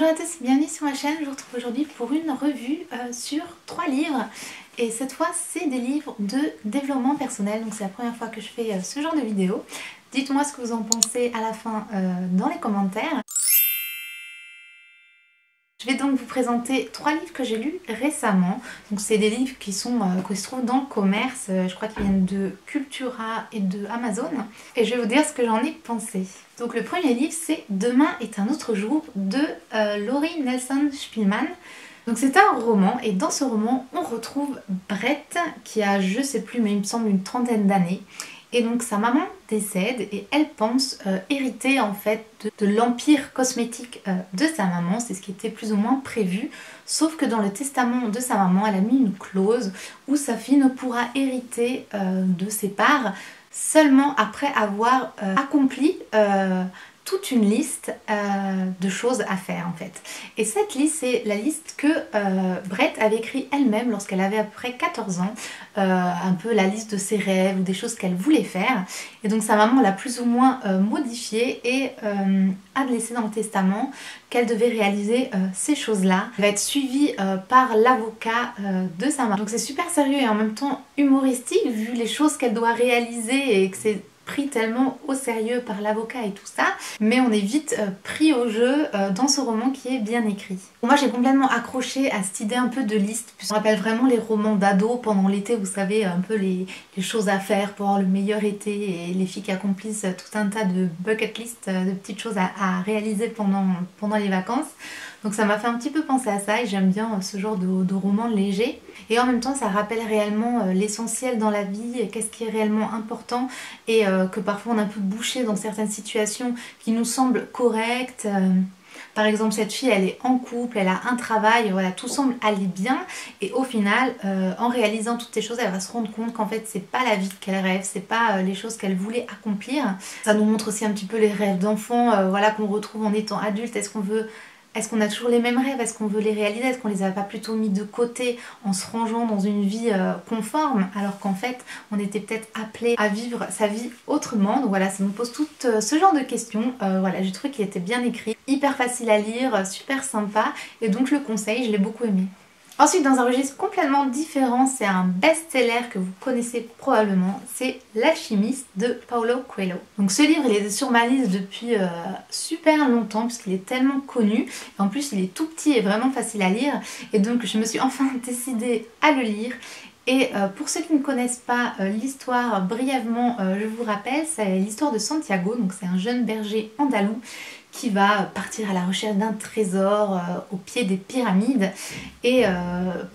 Bonjour à tous, bienvenue sur ma chaîne. Je vous retrouve aujourd'hui pour une revue sur 3 livres. Et cette fois, c'est des livres de développement personnel. Donc c'est la première fois que je fais ce genre de vidéo. Dites-moi ce que vous en pensez à la fin dans les commentaires. Je vais donc vous présenter 3 livres que j'ai lus récemment. Donc c'est des livres qui se trouvent dans le commerce. Je crois qu'ils viennent de Cultura et de Amazon. Et je vais vous dire ce que j'en ai pensé. Donc le premier livre, c'est Demain est un autre jour de Laurie Nelson Spillman. Donc c'est un roman et dans ce roman on retrouve Brett qui a, je sais plus mais il me semble une trentaine d'années. Et donc sa maman décède et elle pense hériter en fait de l'empire cosmétique de sa maman. C'est ce qui était plus ou moins prévu. Sauf que dans le testament de sa maman, elle a mis une clause où sa fille ne pourra hériter de ses parts seulement après avoir accompli toute une liste de choses à faire en fait. Et cette liste, c'est la liste que Brett avait écrite elle-même lorsqu'elle avait à peu près 14 ans. Un peu la liste de ses rêves ou des choses qu'elle voulait faire. Et donc sa maman l'a plus ou moins modifiée et a laissé dans le testament qu'elle devait réaliser ces choses-là. Elle va être suivie par l'avocat de sa maman. Donc c'est super sérieux et en même temps humoristique vu les choses qu'elle doit réaliser et que c'est pris tellement au sérieux par l'avocat et tout ça, mais on est vite pris au jeu dans ce roman qui est bien écrit. Moi j'ai complètement accroché à cette idée un peu de liste, ça me rappelle vraiment les romans d'ado pendant l'été, vous savez, un peu les choses à faire pour avoir le meilleur été et les filles qui accomplissent tout un tas de bucket list, de petites choses à réaliser pendant les vacances. Donc ça m'a fait un petit peu penser à ça et j'aime bien ce genre de roman léger. Et en même temps ça rappelle réellement l'essentiel dans la vie, qu'est-ce qui est réellement important et que parfois on est un peu bouché dans certaines situations qui nous semblent correctes. Par exemple cette fille elle est en couple, elle a un travail, voilà, tout semble aller bien et au final en réalisant toutes ces choses elle va se rendre compte qu'en fait c'est pas la vie qu'elle rêve, c'est pas les choses qu'elle voulait accomplir. Ça nous montre aussi un petit peu les rêves d'enfant voilà, qu'on retrouve en étant adulte. Est-ce qu'on a toujours les mêmes rêves? Est-ce qu'on veut les réaliser? Est-ce qu'on les a pas plutôt mis de côté en se rangeant dans une vie conforme alors qu'en fait on était peut-être appelé à vivre sa vie autrement? Donc voilà, ça nous pose tout ce genre de questions. Voilà, j'ai trouvé qu'il était bien écrit, hyper facile à lire, super sympa et donc je le conseille, je l'ai beaucoup aimé. Ensuite, dans un registre complètement différent, c'est un best-seller que vous connaissez probablement, c'est L'Alchimiste de Paulo Coelho. Donc ce livre, il est sur ma liste depuis super longtemps puisqu'il est tellement connu. Et en plus, il est tout petit et vraiment facile à lire. Et donc, je me suis enfin décidée à le lire. Et pour ceux qui ne connaissent pas l'histoire, brièvement, je vous rappelle, c'est l'histoire de Santiago. Donc c'est un jeune berger andalou qui va partir à la recherche d'un trésor au pied des pyramides et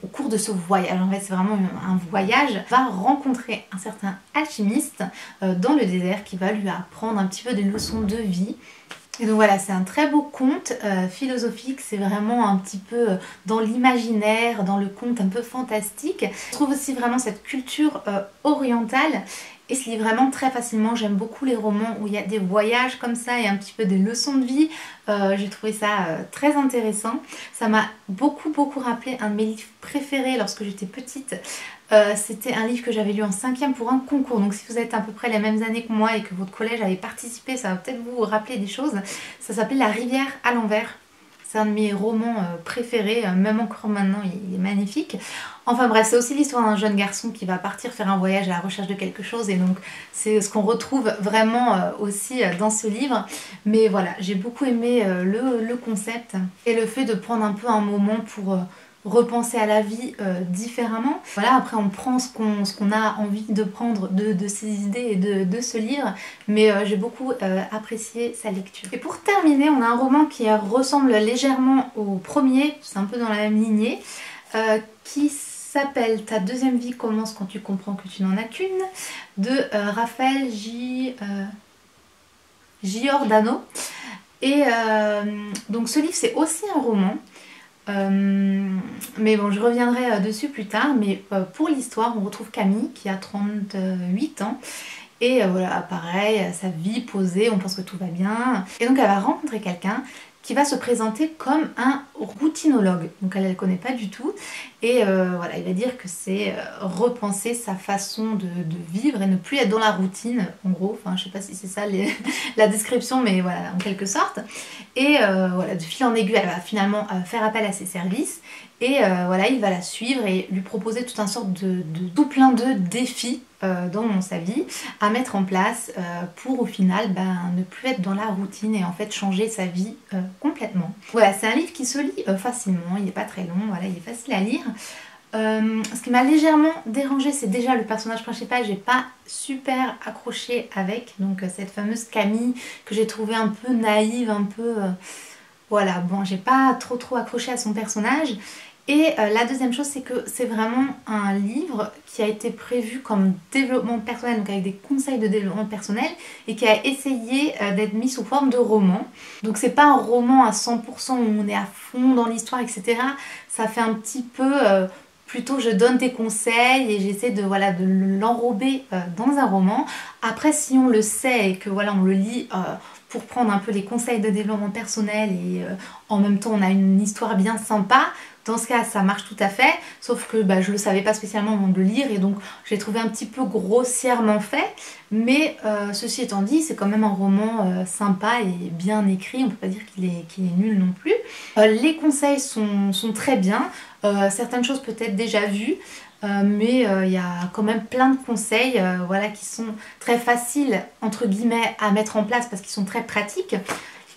au cours de ce voyage, en fait c'est vraiment un voyage, va rencontrer un certain alchimiste dans le désert qui va lui apprendre un petit peu des leçons de vie. Et donc voilà, c'est un très beau conte philosophique, c'est vraiment un petit peu dans l'imaginaire, dans le conte un peu fantastique. Je trouve aussi vraiment cette culture orientale et se lit vraiment très facilement. J'aime beaucoup les romans où il y a des voyages comme ça et un petit peu des leçons de vie. J'ai trouvé ça très intéressant. Ça m'a beaucoup rappelé un de mes livres préférés lorsque j'étais petite. C'était un livre que j'avais lu en 5e pour un concours. Donc si vous êtes à peu près les mêmes années que moi et que votre collège avait participé, ça va peut-être vous rappeler des choses. Ça s'appelle La rivière à l'envers. C'est un de mes romans préférés, même encore maintenant il est magnifique. Enfin bref, c'est aussi l'histoire d'un jeune garçon qui va partir faire un voyage à la recherche de quelque chose et donc c'est ce qu'on retrouve vraiment aussi dans ce livre. Mais voilà, j'ai beaucoup aimé le concept et le fait de prendre un peu un moment pour repenser à la vie différemment. Voilà, après on prend ce qu'on a envie de prendre de ces idées et de ce livre, mais j'ai beaucoup apprécié sa lecture. Et pour terminer, on a un roman qui ressemble légèrement au premier, c'est un peu dans la même lignée, qui s'appelle Ta deuxième vie commence quand tu comprends que tu n'en as qu'une, de Raphaël Giordano. Et donc ce livre c'est aussi un roman. Mais bon, je reviendrai dessus plus tard. Mais pour l'histoire, on retrouve Camille qui a 38 ans. Et voilà, pareil, sa vie posée, on pense que tout va bien. Et donc elle va rencontrer quelqu'un qui va se présenter comme un routinologue. Donc elle ne le connaît pas du tout. Et voilà, il va dire que c'est repenser sa façon de vivre et ne plus être dans la routine, en gros. Enfin, je sais pas si c'est ça la description, mais voilà, en quelque sorte. Et voilà, de fil en aiguille, elle va finalement faire appel à ses services. Et voilà, il va la suivre et lui proposer tout un sorte de tout plein de défis dans sa vie à mettre en place pour au final ne plus être dans la routine et en fait changer sa vie complètement. Voilà, c'est un livre qui se lit facilement, il n'est pas très long, voilà, il est facile à lire. Ce qui m'a légèrement dérangé, c'est déjà le personnage principal, j'ai pas super accroché avec, donc cette fameuse Camille que j'ai trouvée un peu naïve, un peu... voilà, bon, j'ai pas trop accroché à son personnage. Et la deuxième chose, c'est que c'est vraiment un livre qui a été prévu comme développement personnel, donc avec des conseils de développement personnel, et qui a essayé d'être mis sous forme de roman. Donc c'est pas un roman à 100% où on est à fond dans l'histoire, etc. Ça fait un petit peu... plutôt je donne des conseils et j'essaie de, voilà, de l'enrober dans un roman. Après, si on le sait et que voilà, on le lit pour prendre un peu les conseils de développement personnel et en même temps on a une histoire bien sympa, dans ce cas ça marche tout à fait, sauf que je le savais pas spécialement avant de le lire et donc j'ai trouvé un petit peu grossièrement fait, mais ceci étant dit, c'est quand même un roman sympa et bien écrit, on peut pas dire qu'il est nul non plus. Les conseils sont très bien, certaines choses peut-être déjà vues, mais il y a quand même plein de conseils voilà, qui sont très faciles entre guillemets à mettre en place parce qu'ils sont très pratiques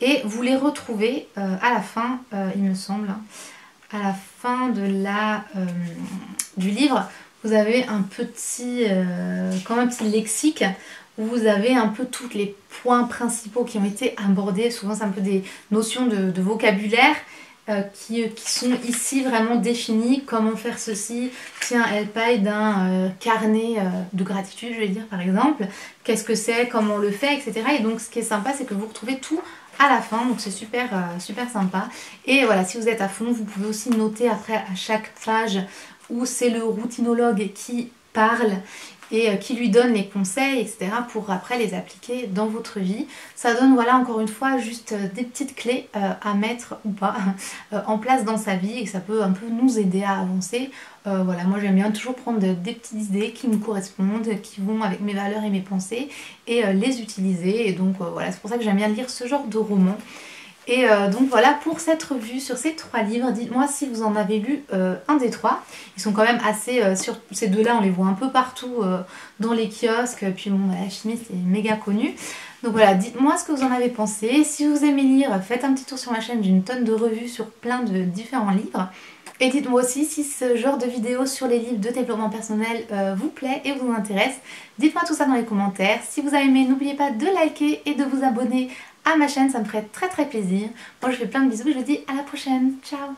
et vous les retrouvez à la fin, il me semble, à la fin de du livre. Vous avez un petit, comme un petit lexique où vous avez un peu tous les points principaux qui ont été abordés. Souvent c'est un peu des notions de vocabulaire qui sont ici vraiment définis, comment faire ceci. Tiens, elle paye d'un carnet de gratitude, je vais dire par exemple, qu'est-ce que c'est, comment on le fait, etc. Et donc ce qui est sympa, c'est que vous retrouvez tout à la fin, donc c'est super, super sympa. Et voilà, si vous êtes à fond, vous pouvez aussi noter après à chaque page où c'est le routinologue qui parle et qui lui donne les conseils, etc. pour après les appliquer dans votre vie. Ça donne, voilà, encore une fois, juste des petites clés à mettre ou pas en place dans sa vie et ça peut un peu nous aider à avancer. Voilà, moi j'aime bien toujours prendre des petites idées qui me correspondent, qui vont avec mes valeurs et mes pensées et les utiliser. Et donc voilà, c'est pour ça que j'aime bien lire ce genre de roman. Et donc voilà pour cette revue sur ces 3 livres. Dites-moi si vous en avez lu un des 3. Ils sont quand même assez... sur ces deux-là, on les voit un peu partout dans les kiosques. Puis bon, la chimiste est méga connue. Donc voilà, dites-moi ce que vous en avez pensé. Si vous aimez lire, faites un petit tour sur ma chaîne. J'ai une tonne de revues sur plein de différents livres. Et dites-moi aussi si ce genre de vidéo sur les livres de développement personnel vous plaît et vous intéresse. Dites-moi tout ça dans les commentaires. Si vous avez aimé, n'oubliez pas de liker et de vous abonner à ma chaîne, ça me ferait très plaisir. Moi je fais plein de bisous et je vous dis à la prochaine. Ciao.